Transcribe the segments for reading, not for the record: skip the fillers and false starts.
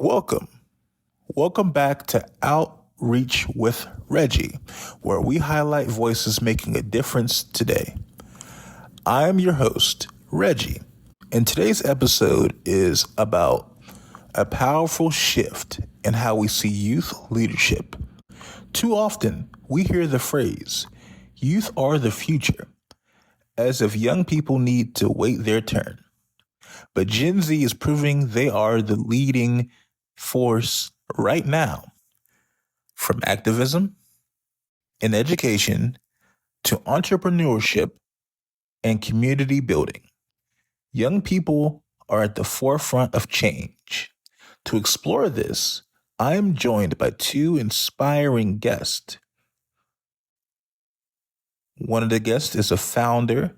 Welcome. Welcome back to Outreach with Reggie, where we highlight voices making a difference today. I am your host, Reggie, and today's episode is about a powerful shift in how we see youth leadership. Too often, we hear the phrase, youth are the future, as if young people need to wait their turn. But Gen Z is proving they are the leading force right now, from activism and education to entrepreneurship and community building. Young people are at the forefront of change. To explore this, I am joined by two inspiring guests. One of the guests is a founder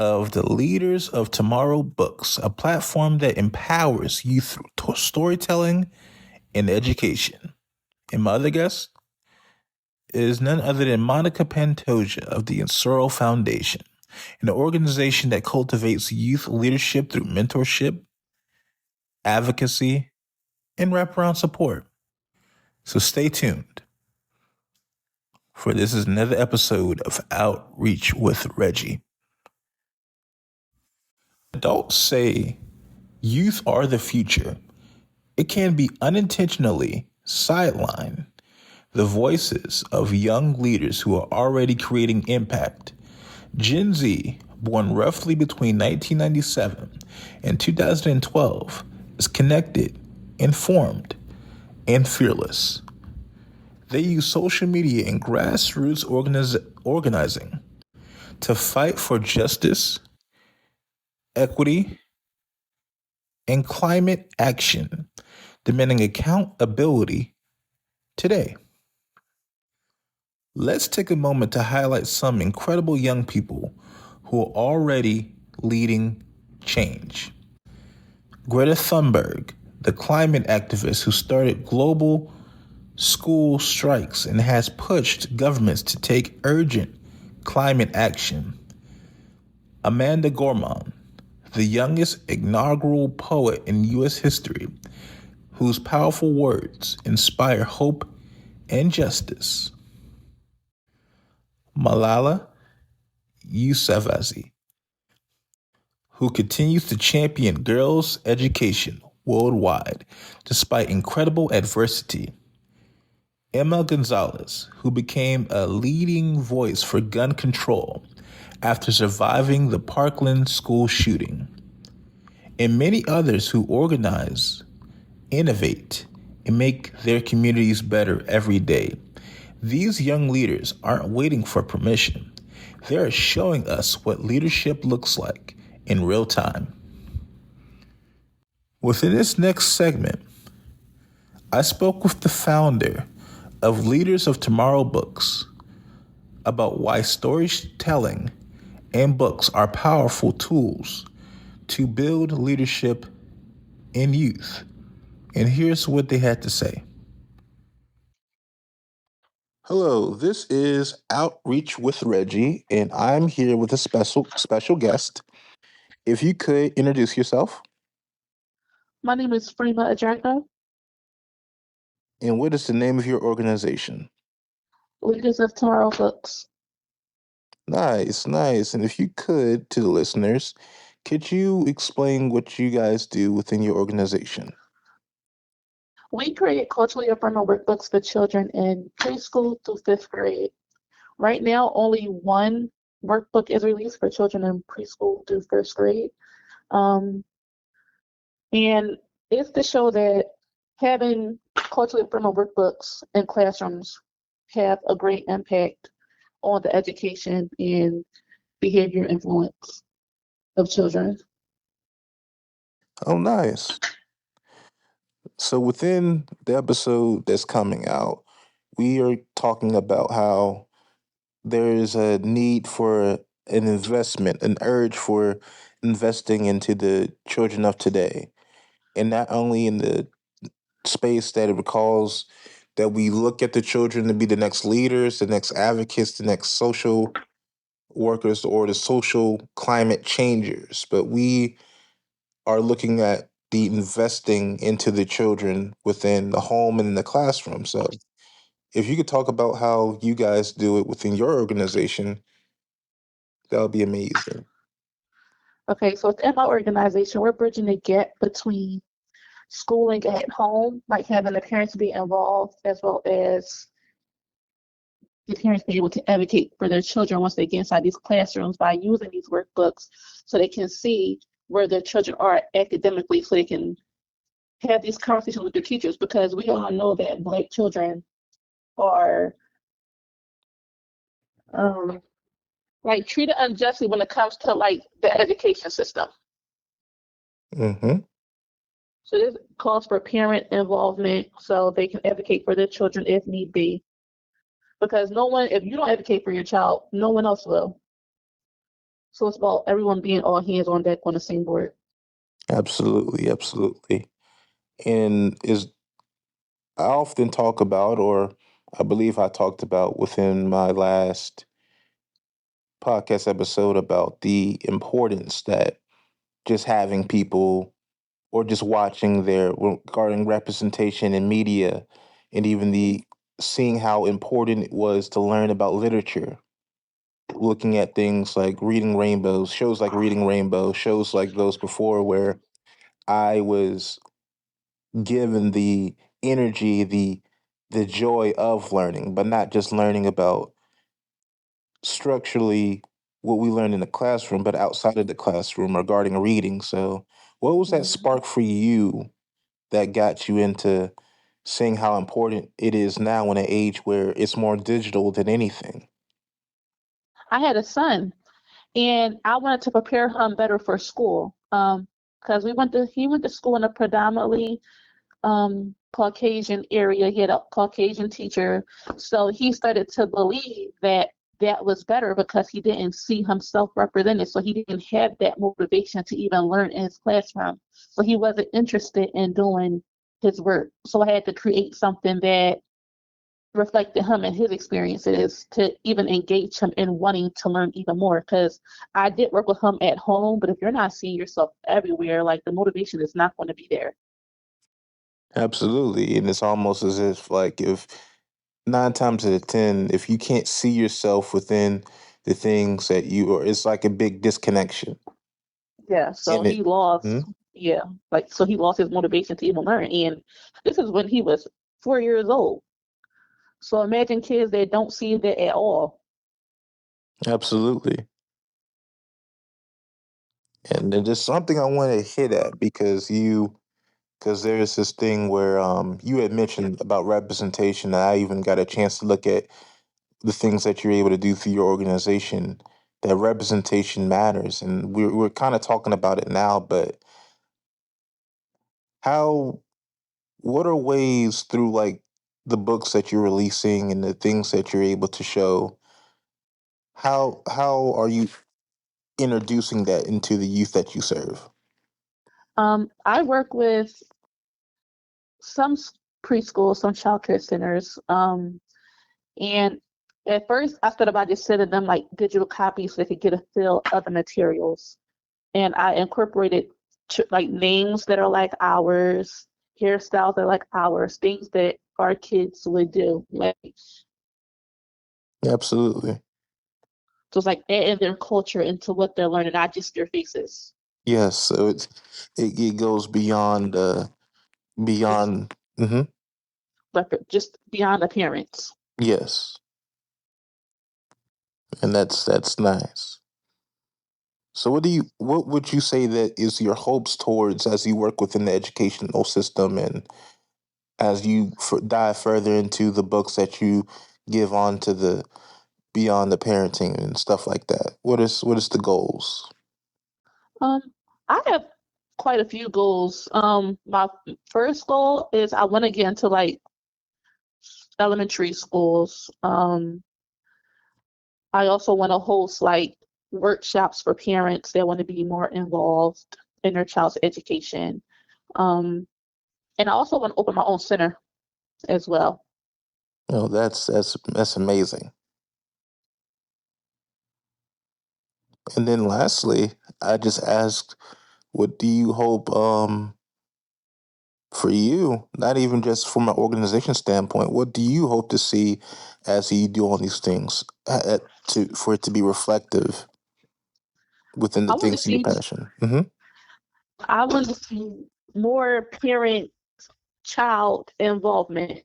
of the Leaders of Tomorrow books, a platform that empowers youth through storytelling and education. And my other guest is none other than Monica Pantoja of the Insoro Foundation, an organization that cultivates youth leadership through mentorship, advocacy, and wraparound support. So stay tuned, for this is another episode of Outreach with Reggie. Adults say youth are the future. It can be unintentionally sidelined the voices of young leaders who are already creating impact. Gen Z, born roughly between 1997 and 2012, is connected, informed, and fearless. They use social media and grassroots organizing to fight for justice, equity, and climate action, demanding accountability today. Let's take a moment to highlight some incredible young people who are already leading change. Greta Thunberg, the climate activist who started global school strikes and has pushed governments to take urgent climate action. Amanda Gorman, the youngest inaugural poet in U.S. history, whose powerful words inspire hope and justice. Malala Yousafzai, who continues to champion girls' education worldwide despite incredible adversity. Emma Gonzalez, who became a leading voice for gun control after surviving the Parkland school shooting. And many others who organize, innovate, and make their communities better every day. These young leaders aren't waiting for permission. They're showing us what leadership looks like in real time. Within this next segment, I spoke with the founder of Leaders of Tomorrow books about why storytelling and books are powerful tools to build leadership in youth. And here's what they had to say. Hello, this is Outreach with Reggie, and I'm here with a special guest. If you could introduce yourself. My name is Frima Adraka, And what is the name of your organization? Leaders of Tomorrow Books. Nice, nice. And if you could, to the listeners, could you explain what you guys do within your organization? We create culturally affirming workbooks for children in preschool through fifth grade. Right now, only one workbook is released for children in preschool through first grade. And it's to show that having culturally affirming workbooks in classrooms have a great impact on the education and behavior influence of children. Oh, nice. So within the episode that's coming out, we are talking about how there is a need for an investment, an urge for investing into the children of today. And not only in the space that it recalls that we look at the children to be the next leaders, the next advocates, the next social workers, or the social climate changers, but we are looking at the investing into the children within the home and in the classroom. So if you could talk about how you guys do it within your organization, that would be amazing. Okay, so within my organization, we're bridging the gap between schooling at home, like having the parents be involved, as well as the parents be able to advocate for their children once they get inside these classrooms by using these workbooks so they can see where their children are academically so they can have these conversations with their teachers because we all know that Black children are um, like treated unjustly when it comes to like the education system. Hmm. So this calls for parent involvement so they can advocate for their children if need be. Because no one, if you don't advocate for your child, no one else will. So it's about everyone being all hands on deck on the same board. Absolutely, absolutely. And is I often talk about, or I believe I talked about within my last podcast episode about the importance that just having people or just watching their regarding representation in media and even the seeing how important it was to learn about literature, looking at things like reading rainbows, shows like reading rainbow, shows like those before where I was given the energy, the joy of learning, but not just learning about structurally what we learned in the classroom, but outside of the classroom regarding reading. So, what was that Mhm. spark for you that got you into seeing how important it is now in an age where it's more digital than anything? I had a son, and I wanted to prepare him better for school. Because he went to school in a predominantly Caucasian area. He had a Caucasian teacher. So he started to believe that that was better because he didn't see himself represented. So he didn't have that motivation to even learn in his classroom. So he wasn't interested in doing his work. So I had to create something that reflected him and his experiences to even engage him in wanting to learn even more. Because I did work with him at home, but if you're not seeing yourself everywhere, like the motivation is not going to be there. Absolutely. And it's almost as if, like, if nine times out of 10, if you can't see yourself within the things that you are, it's like a big disconnection. Yeah, so And it, he lost, hmm? yeah, like so he lost his motivation to even learn. And this is when he was 4 years old. So imagine kids that don't see that at all. Absolutely. And then there's something I want to hit at because there's this thing where you had mentioned about representation, and I even got a chance to look at the things that you're able to do through your organization. That representation matters, and we're kind of talking about it now. But how? What are ways through like the books that you're releasing and the things that you're able to show? How are you introducing that into the youth that you serve? I work with some preschools, some child care centers, and at first I started by just sending them like digital copies so they could get a feel of the materials. And I incorporated like names that are like ours, hairstyles that are like ours, things that our kids would do. Like Absolutely. so it's like adding their culture into what they're learning, not just their faces. Yes. So it goes beyond Just beyond. Hmm. just beyond appearance. Yes, and that's nice. So what would you say that is your hopes towards as you work within the educational system and as you dive further into the books that you give on to the beyond the parenting and stuff like that? What is the goals? Um, I have quite a few goals. My first goal is I want to get into like elementary schools. I also want to host like workshops for parents that want to be more involved in their child's education. Um, and I also want to open my own center as well. Oh, that's amazing. And then lastly, I just asked, what do you hope? For you, not even just from an organization standpoint, what do you hope to see as you do all these things to for it to be reflective within the I want to things in your see passion? Hmm. I want to see more parent child involvement,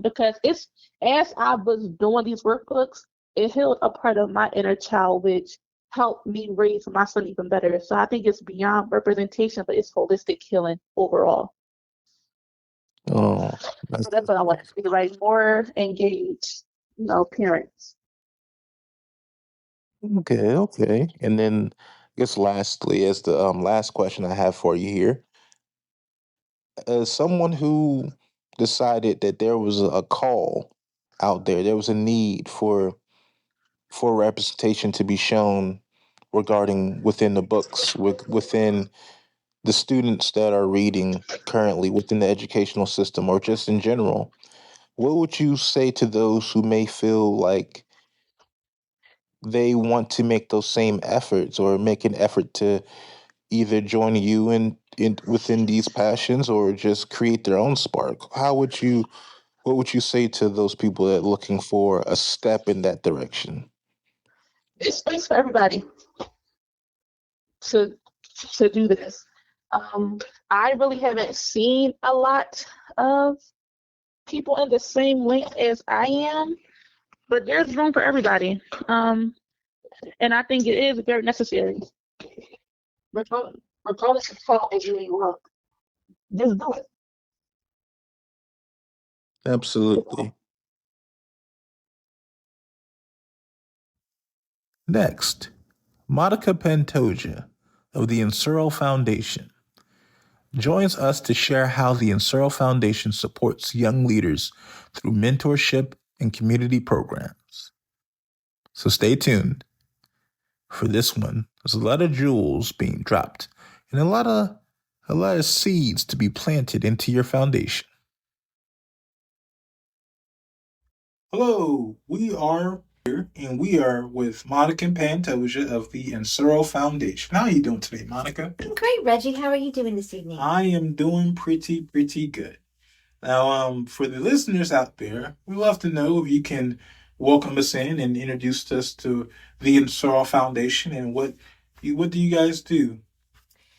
because it's as I was doing these workbooks, it healed a part of my inner child, which helped me raise my son even better. So I think it's beyond representation, but it's holistic healing overall. Oh, So that's that's what I want to see, like more engaged, parents. okay. Okay, and then I guess lastly, as the last question I have for you here, as someone who decided that there was a call out there was a need for representation to be shown regarding within the books within the students that are reading currently within the educational system or just in general, what would you say to those who may feel like they want to make those same efforts or make an effort to either join you in within these passions or just create their own spark? What would you say to those people that are looking for a step in that direction? It's space for everybody to to do this. Um, I really haven't seen a lot of people in the same length as I am, but there's room for everybody. And I think it is very necessary. Regardless of how it may look, just do it. Absolutely. Next, Monica Pantoja of the Insuro Foundation joins us to share how the Insuro Foundation supports young leaders through mentorship and community programs. So stay tuned for this one. There's a lot of jewels being dropped and a lot of seeds to be planted into your foundation. Hello, we are here and we are with Monica Pantoja of the Insuro Foundation. How are you doing today, Monica? Great, Reggie. How are you doing this evening? I am doing pretty good. Now, for the listeners out there, we love to know if you can welcome us in and introduce us to the Insoro Foundation and what do you guys do?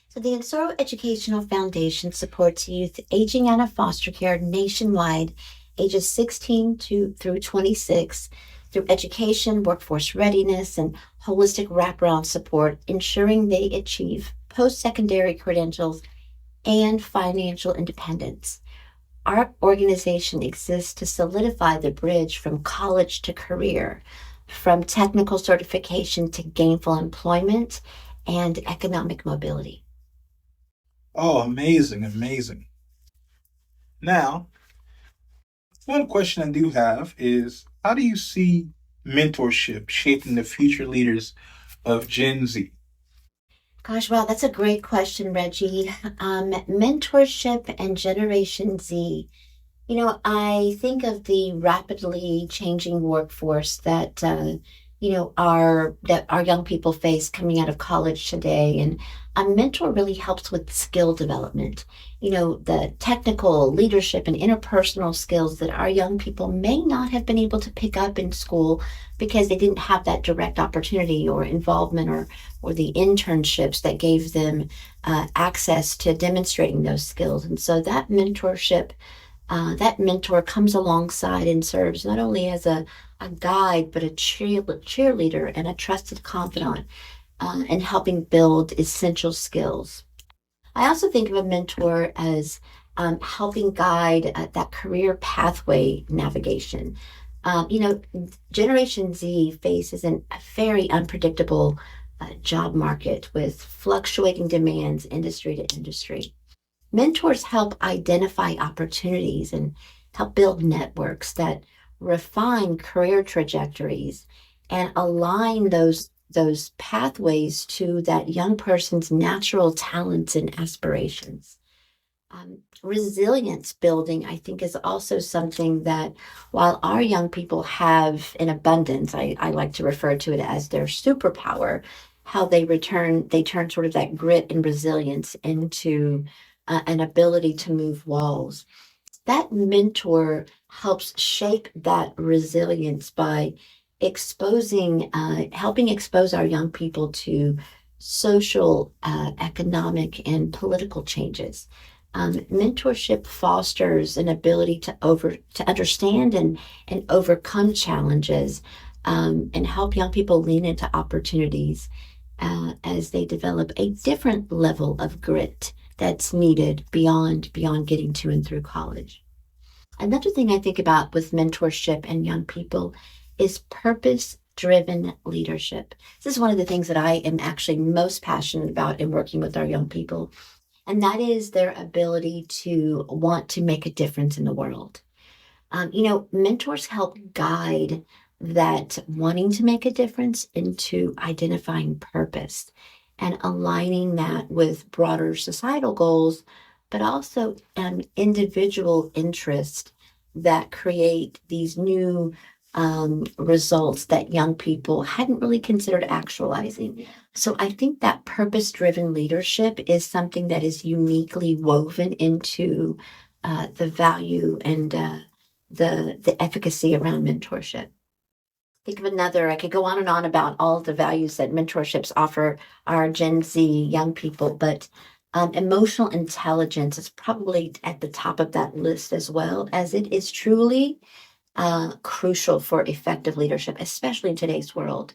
So, the Insoro Educational Foundation supports youth aging out of foster care nationwide, ages 16 through 26, through education, workforce readiness, and holistic wraparound support, ensuring they achieve post secondary credentials and financial independence. Our organization exists to solidify the bridge from college to career, from technical certification to gainful employment and economic mobility. Oh, amazing, amazing. Now, one question I do have is how do you see mentorship shaping the future leaders of Gen Z? Gosh, wow, that's a great question, Reggie. Mentorship and Generation Z. I think of the rapidly changing workforce that our young people face coming out of college today, and a mentor really helps with skill development. The technical leadership and interpersonal skills that our young people may not have been able to pick up in school because they didn't have that direct opportunity or involvement or the internships that gave them access to demonstrating those skills. And so that mentor comes alongside and serves not only as a guide, but a cheerleader and a trusted confidant in helping build essential skills. I also think of a mentor as helping guide that career pathway navigation. Um, you know, Generation Z faces a very unpredictable job market with fluctuating demands industry to industry. Mentors help identify opportunities and help build networks that refine career trajectories and align those pathways to that young person's natural talents and aspirations. Resilience building, I think, is also something that while our young people have in abundance, I like to refer to it as their superpower, how they turn sort of that grit and resilience into an ability to move walls. That mentor helps shape that resilience by helping expose our young people to social, economic, and political changes. Mentorship fosters an ability to understand and overcome challenges, and help young people lean into opportunities as they develop a different level of grit that's needed beyond getting to and through college. Another thing I think about with mentorship and young people is purpose driven leadership. This is one of the things that I am actually most passionate about in working with our young people, and that is their ability to want to make a difference in the world. Mentors help guide that wanting to make a difference into identifying purpose and aligning that with broader societal goals, but also individual interest that create these new results that young people hadn't really considered actualizing. So I think that purpose driven leadership is something that is uniquely woven into the value and the efficacy around mentorship. Think of another, I could go on and on about all of the values that mentorships offer our Gen Z young people, but emotional intelligence is probably at the top of that list as well, as it is truly crucial for effective leadership, especially in today's world.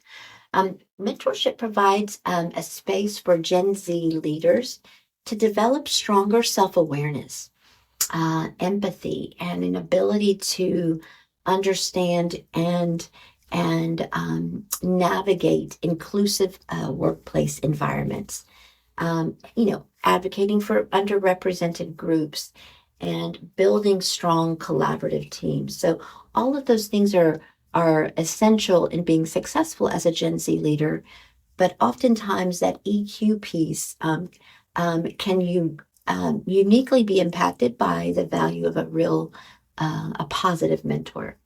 Mentorship provides a space for Gen Z leaders to develop stronger self awareness, empathy, and an ability to understand and navigate inclusive workplace environments. Advocating for underrepresented groups and building strong collaborative teams. So all of those things are essential in being successful as a Gen Z leader, but oftentimes that EQ piece can uniquely be impacted by the value of a positive mentor.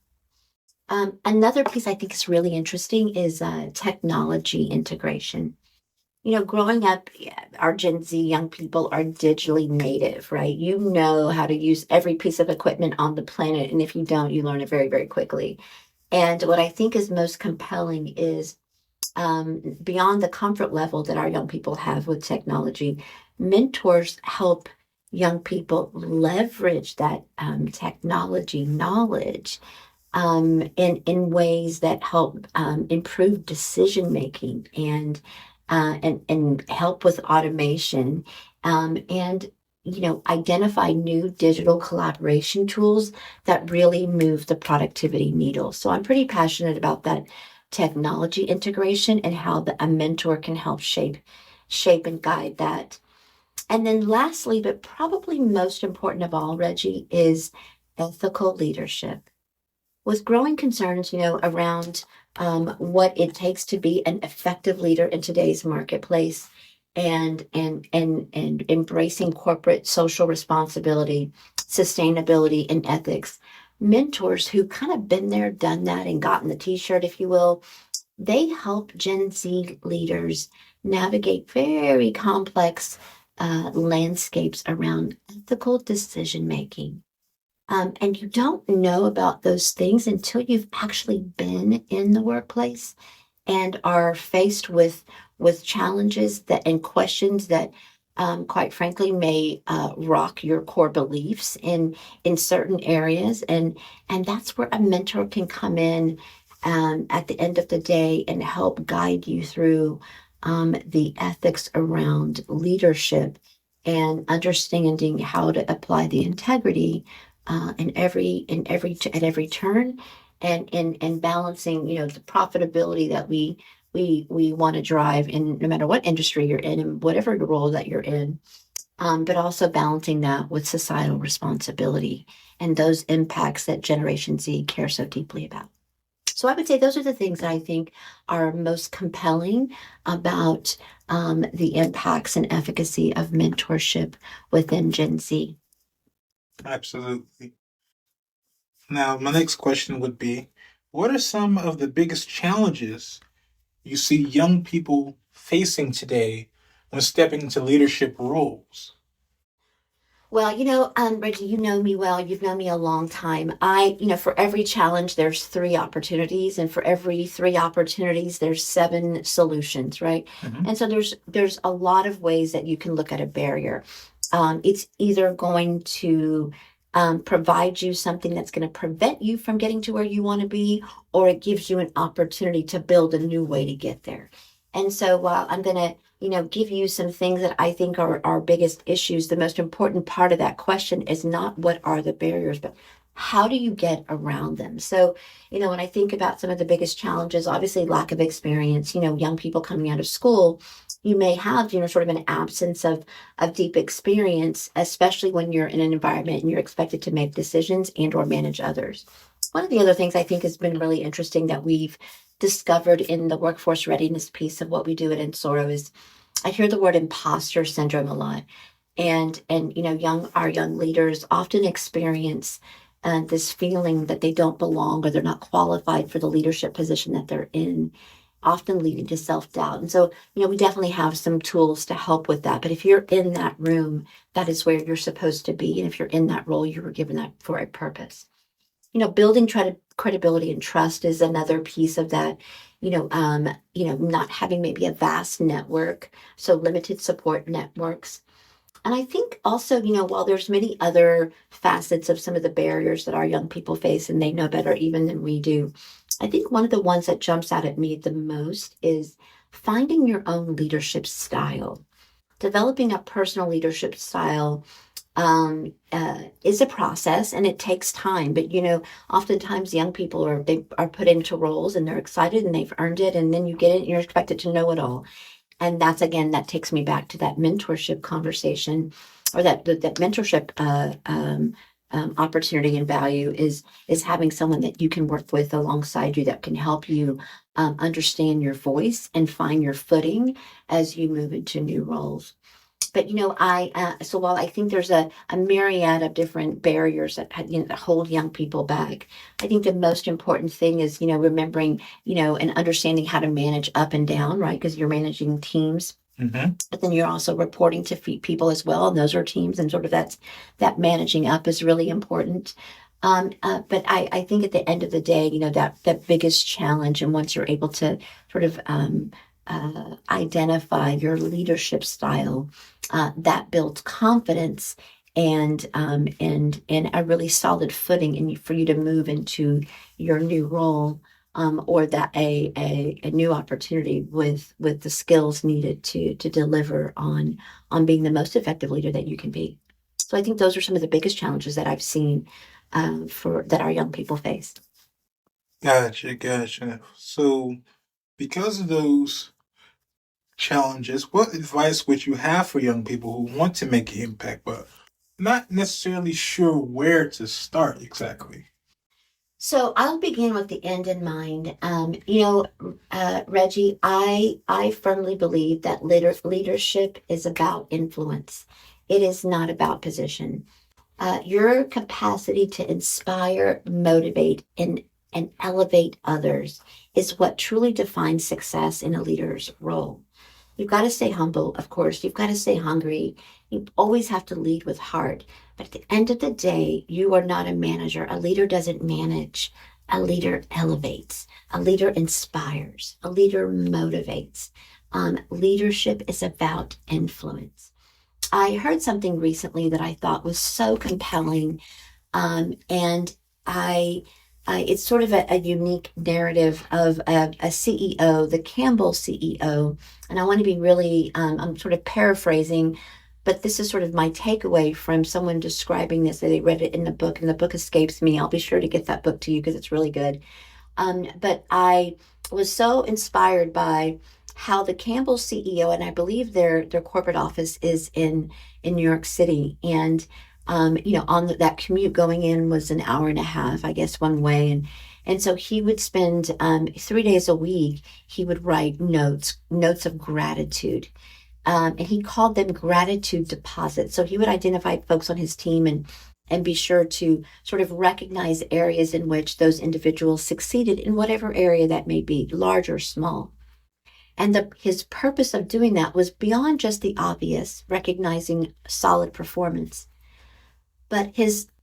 Another piece I think is really interesting is technology integration. Growing up, our Gen Z young people are digitally native, right? You know how to use every piece of equipment on the planet, and if you don't, you learn it very, very quickly. And what I think is most compelling is beyond the comfort level that our young people have with technology, mentors help young people leverage that technology knowledge in ways that help improve decision making and help with automation, and identify new digital collaboration tools that really move the productivity needle. So I'm pretty passionate about that technology integration and how a mentor can help shape and guide that. And then lastly, but probably most important of all, Reggie, is ethical leadership. With growing concerns, around what it takes to be an effective leader in today's marketplace, and embracing corporate social responsibility, sustainability, and ethics, mentors who kind of been there, done that, and gotten the T-shirt, if you will, they help Gen Z leaders navigate very complex landscapes around ethical decision making. And you don't know about those things until you've actually been in the workplace and are faced with challenges that and questions that, quite frankly, may rock your core beliefs in certain areas. And that's where a mentor can come in at the end of the day and help guide you through the ethics around leadership and understanding how to apply the integrity at every turn, and balancing the profitability that we want to drive in no matter what industry you're in and whatever role that you're in, but also balancing that with societal responsibility and those impacts that Generation Z care so deeply about. So I would say those are the things that I think are most compelling about the impacts and efficacy of mentorship within Gen Z. Absolutely. Now, my next question would be, what are some of the biggest challenges you see young people facing today when stepping into leadership roles? Well, Reggie, you know me well. You've known me a long time. For every challenge, there's three opportunities, and for every three opportunities, there's seven solutions, right? Mhm. And so there's a lot of ways that you can look at a barrier. It's either going to provide you something that's going to prevent you from getting to where you want to be, or it gives you an opportunity to build a new way to get there. And so, while I'm going to give you some things that I think are our biggest issues. The most important part of that question is not what are the barriers, but how do you get around them? So, when I think about some of the biggest challenges, obviously lack of experience, young people coming out of school, you may have, sort of an absence of deep experience, especially when you're in an environment and you're expected to make decisions and or manage others. One of the other things I think has been really interesting that we've discovered in the workforce readiness piece of what we do at Ensoro is I hear the word imposter syndrome a lot, and our young leaders often experience this feeling that they don't belong or they're not qualified for the leadership position that they're in, often leading to self doubt. And so, we definitely have some tools to help with that. But if you're in that room, that is where you're supposed to be, and if you're in that role, you were given that for a purpose. Building credibility and trust is another piece of that. Not having maybe a vast network, so limited support networks. And I think also, while there's many other facets of some of the barriers that our young people face, and they know better even than we do, I think one of the ones that jumps out at me the most is finding your own leadership style. Developing a personal leadership style is a process and it takes time. But oftentimes young people they are put into roles and they're excited and they've earned it, and then you get it and you're expected to know it all. And that's again that takes me back to that mentorship conversation, or that mentorship opportunity and value is having someone that you can work with alongside you that can help you understand your voice and find your footing as you move into new roles. But I so while I think there's a myriad of different barriers that hold young people back, I think the most important thing is remembering and understanding how to manage up and down, right? Because you're managing teams, Mhm. but then you're also reporting to people as well, and those are teams, and sort of that managing up is really important. But I think at the end of the day, that biggest challenge, and once you're able to sort of identify your leadership style, that builds confidence and a really solid footing for you to move into your new role, or that a new opportunity with the skills needed to deliver on being the most effective leader that you can be. So I think those are some of the biggest challenges that I've seen for that our young people face. Gotcha, gotcha. So, because of those challenges, what advice would you have for young people who want to make an impact but not necessarily sure where to start exactly? So I'll begin with the end in mind. Reggie, I firmly believe that leadership is about influence. It is not about position. Your capacity to inspire, motivate, and elevate others is what truly defines success in a leader's role. You've got to stay humble, of course. You've got to stay hungry. You always have to lead with heart. But at the end of the day, you are not a manager. A leader doesn't manage. A leader elevates. A leader inspires. A leader motivates. Leadership is about influence. I heard something recently that I thought was so compelling, and it's sort of a unique narrative of a CEO, the Campbell CEO. And I want to be really, I'm sort of paraphrasing, but this is sort of my takeaway from someone describing this. They read it in the book, and the book escapes me. I'll be sure to get that book to you because it's really good. But I was so inspired by how the Campbell CEO, and I believe their corporate office is in New York City, and on that commute going in was an hour and a half, I guess, one way, and so he would spend 3 days a week. He would write notes of gratitude, and he called them gratitude deposits. So he would identify folks on his team and be sure to sort of recognize areas in which those individuals succeeded in whatever area that may be, large or small. And his purpose of doing that was beyond just the obvious, recognizing solid performance. But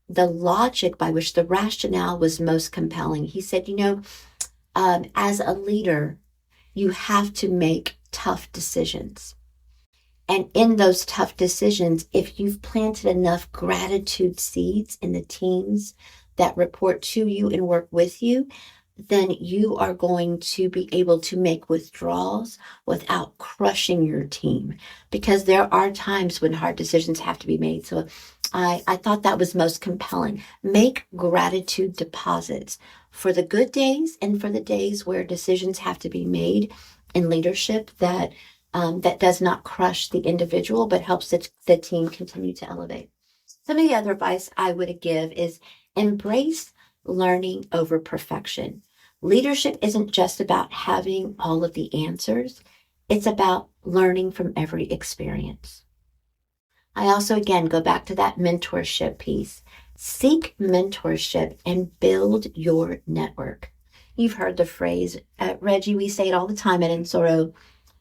the logic by which the rationale was most compelling, he said, as a leader, you have to make tough decisions. And in those tough decisions, if you've planted enough gratitude seeds in the teams that report to you and work with you, then you are going to be able to make withdrawals without crushing your team, because there are times when hard decisions have to be made. So I thought that was most compelling. Make gratitude deposits for the good days and for the days where decisions have to be made in leadership that does not crush the individual, but helps the team continue to elevate. Some of the other advice I would give is embrace learning over perfection. Leadership isn't just about having all of the answers. It's about learning from every experience. I also, again, go back to that mentorship piece. Seek mentorship and build your network. You've heard the phrase, Reggie, we say it all the time at Ensoro,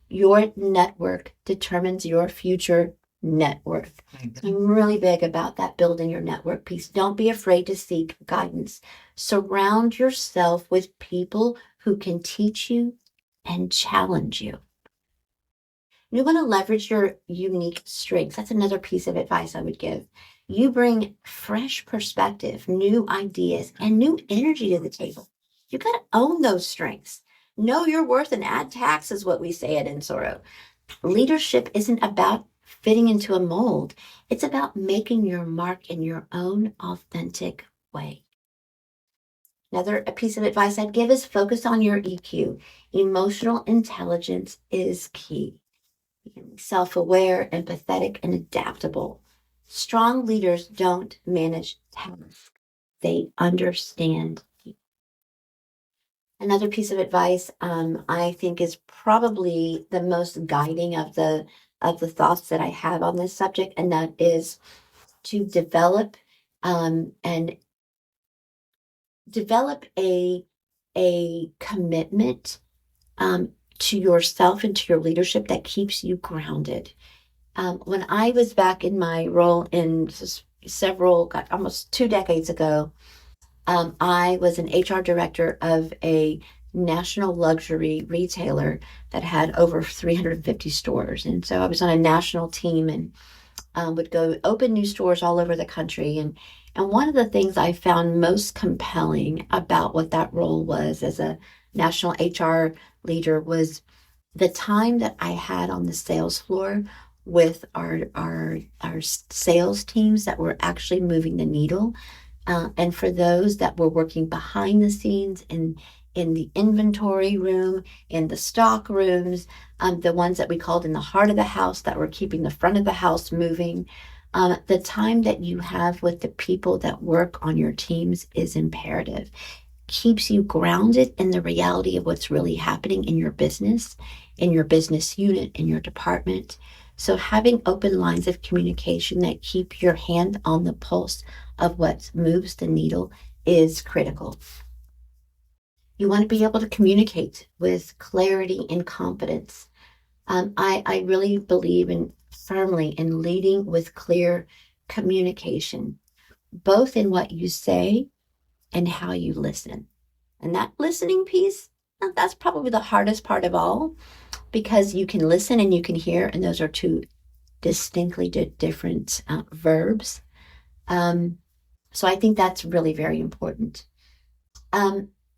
your network determines your future net worth. So I'm really big about that building your network piece. Don't be afraid to seek guidance. Surround yourself with people who can teach you and challenge you. You want to leverage your unique strengths. That's another piece of advice I would give. You bring fresh perspective, new ideas, and new energy to the table. You got to own those strengths. Know your worth and add tax is what we say at Ensoro. Leadership isn't about fitting into a mold. It's about making your mark in your own authentic way. Another piece of advice I'd give is focus on your EQ. Emotional intelligence is key. Self-aware, empathetic, and adaptable. Strong leaders don't manage tasks. They understand people. Another piece of advice I think is probably the most guiding of the thoughts that I have on this subject, and that is to develop and develop a commitment to yourself and to your leadership that keeps you grounded. When I was back in my role in almost 2 decades ago, I was an HR director of a national luxury retailer that had over 350 stores. And so I was on a national team and would go open new stores all over the country. And one of the things I found most compelling about what that role was as a national HR leader was the time that I had on the sales floor with our sales teams that were actually moving the needle. And for those that were working behind the scenes in the inventory room, in the stock rooms, the ones that we called in the heart of the house that were keeping the front of the house moving, the time that you have with the people that work on your teams is imperative. Keeps you grounded in the reality of what's really happening in your business unit, in your department. So having open lines of communication that keep your hand on the pulse of what moves the needle is critical. You want to be able to communicate with clarity and confidence. I really believe firmly in leading with clear communication, both in what you say and how you listen. And that listening piece, that's probably the hardest part of all, because you can listen and you can hear, and those are two distinctly different verbs. So I think that's really very important.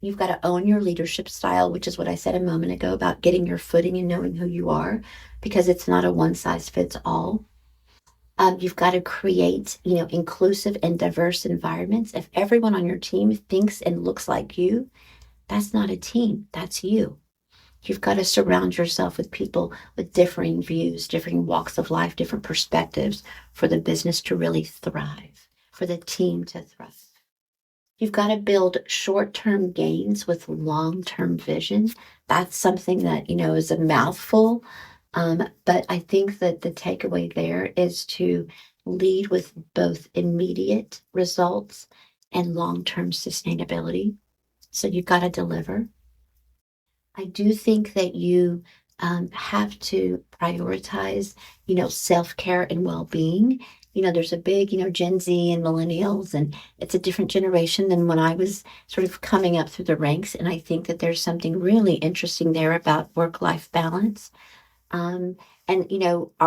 You've got to own your leadership style, which is what I said a moment ago about getting your footing and knowing who you are, because it's not a one size fits all. You've got to create, inclusive and diverse environments. If everyone on your team thinks and looks like you, that's not a team, that's you. You've got to surround yourself with people with differing views, differing walks of life, different perspectives for the business to really thrive, for the team to thrive. You've got to build short-term gains with long-term vision. That's something that, is a mouthful. But I think that the takeaway there is to lead with both immediate results and long-term sustainability. So you've got to deliver. I do think that you have to prioritize, self-care and well-being There's a big, Gen Z and millennials, and it's a different generation than when I was sort of coming up through the ranks. And I think that there's something really interesting there about work-life balance. Um, and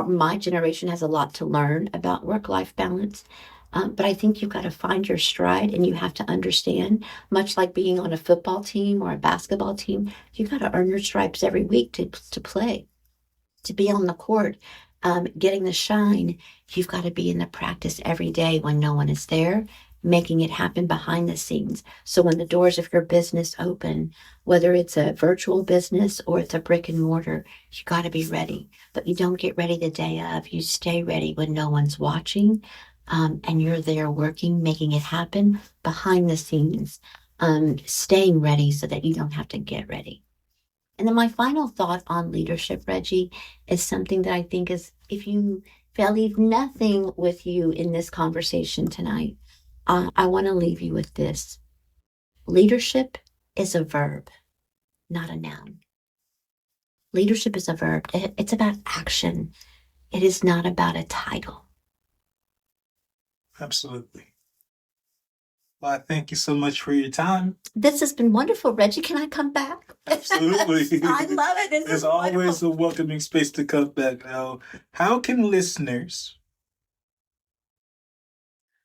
my generation has a lot to learn about work-life balance. But I think you've got to find your stride and you have to understand, much like being on a football team or a basketball team, you got to earn your stripes every week to play, to be on the court, getting the shine. You've got to be in the practice every day when no one is there, making it happen behind the scenes. So when the doors of your business open, whether it's a virtual business or it's a brick and mortar, you got to be ready. But you don't get ready the day of. You stay ready when no one's watching, and you're there working, making it happen behind the scenes, staying ready so that you don't have to get ready. And then my final thought on leadership, Reggie, is something that I think is, if I leave nothing with you in this conversation tonight, I want to leave you with this. Leadership is a verb, not a noun. Leadership is a verb. It's about action. It is not about a title. Absolutely. Well, I thank you so much for your time. This has been wonderful, Reggie. Can I come back? Absolutely. I love it. There's always a welcoming space to come back. Now, how can listeners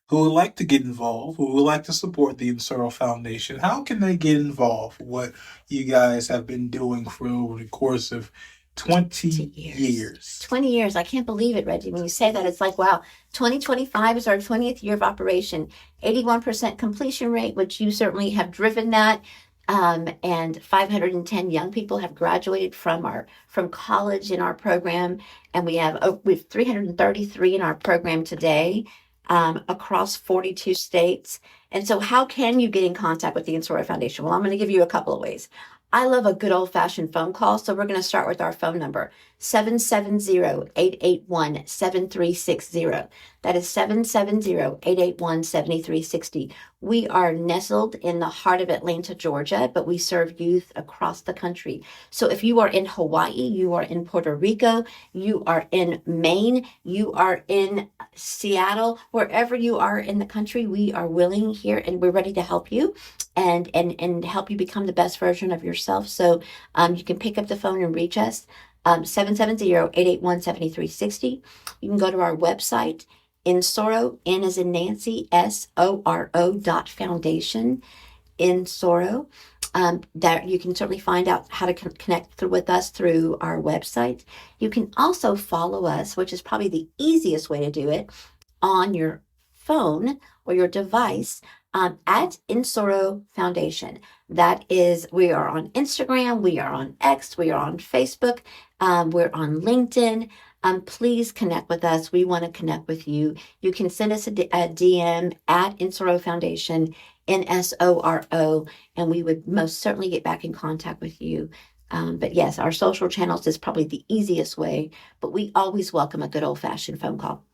who would like to get involved, who would like to support the Insuro Foundation, how can they get involved? What you guys have been doing for over the course of 20 years. 20 years. I can't believe it, Reggie. When you say that, it's like, wow, 2025 is our 20th year of operation. 81% completion rate, which you certainly have driven that. And 510 young people have graduated from college in our program. And we have 333 in our program today, across 42 states. And so how can you get in contact with the Insuro Foundation? Well, I'm going to give you a couple of ways. I love a good old-fashioned phone call, so we're going to start with our phone number, 770-881-7360. That is 770-881-7360. We are nestled in the heart of Atlanta, Georgia, but we serve youth across the country. So if you are in Hawaii, you are in Puerto Rico, you are in Maine, you are in Seattle, wherever you are in the country, we are willing here and we're ready to help you and help you become the best version of yourself. So you can pick up the phone and reach us, 770-881-7360. You can go to our website, Insuro, N as in Nancy, SORO.foundation, Insuro. That you can certainly find out how to connect with us through our website. You can also follow us, which is probably the easiest way to do it, on your phone or your device, at Insuro Foundation. That is, we are on Instagram, we are on X, we are on Facebook, we're on LinkedIn. Please connect with us. We want to connect with you. You can send us a DM at Insuro Foundation, NSORO, and we would most certainly get back in contact with you. But yes, our social channels is probably the easiest way, but we always welcome a good old-fashioned phone call.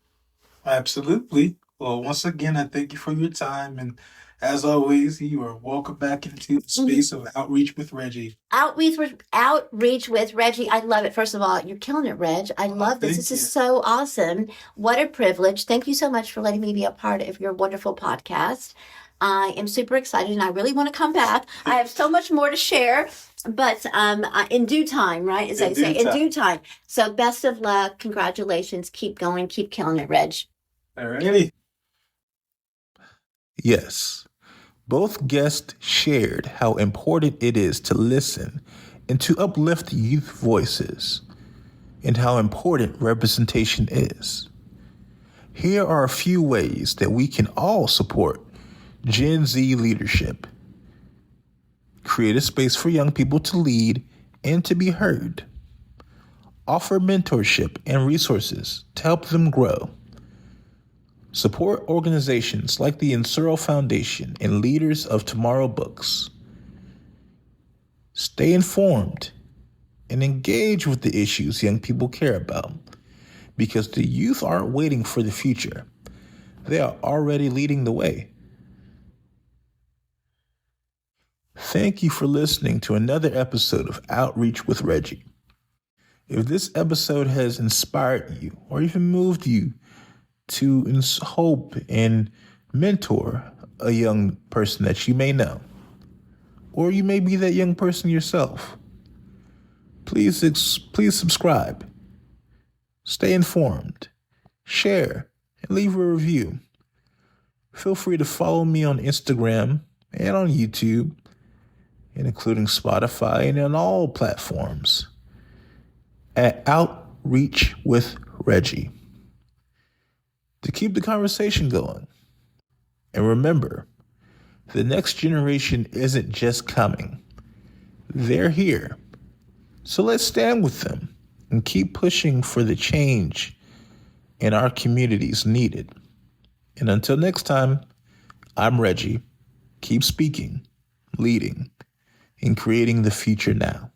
Absolutely. Well, once again, I thank you for your time. And as always, you are welcome back into the space of Outreach with Reggie. Outreach with Reggie. I love it. First of all, you're killing it, Reg. I love this. This is so awesome. What a privilege. Thank you so much for letting me be a part of your wonderful podcast. I am super excited and I really want to come back. I have so much more to share, but in due time, right? As I say, in due time. So best of luck. Congratulations. Keep going. Keep killing it, Reg. All righty. Yes. Both guests shared how important it is to listen and to uplift youth voices, and how important representation is. Here are a few ways that we can all support Gen Z leadership. Create a space for young people to lead and to be heard. Offer mentorship and resources to help them grow. Support organizations like the Insuro Foundation and Leaders of Tomorrow Books. Stay informed and engage with the issues young people care about, because the youth aren't waiting for the future. They are already leading the way. Thank you for listening to another episode of Outreach with Reggie. If this episode has inspired you or even moved you to hope and mentor a young person that you may know. Or you may be that young person yourself. Please subscribe. Stay informed. Share and leave a review. Feel free to follow me on Instagram and on YouTube, and including Spotify and on all platforms at Outreach with Reggie to keep the conversation going. And remember, the next generation isn't just coming. They're here. So let's stand with them and keep pushing for the change in our communities needed. And until next time, I'm Reggie. Keep speaking, leading, and creating the future now.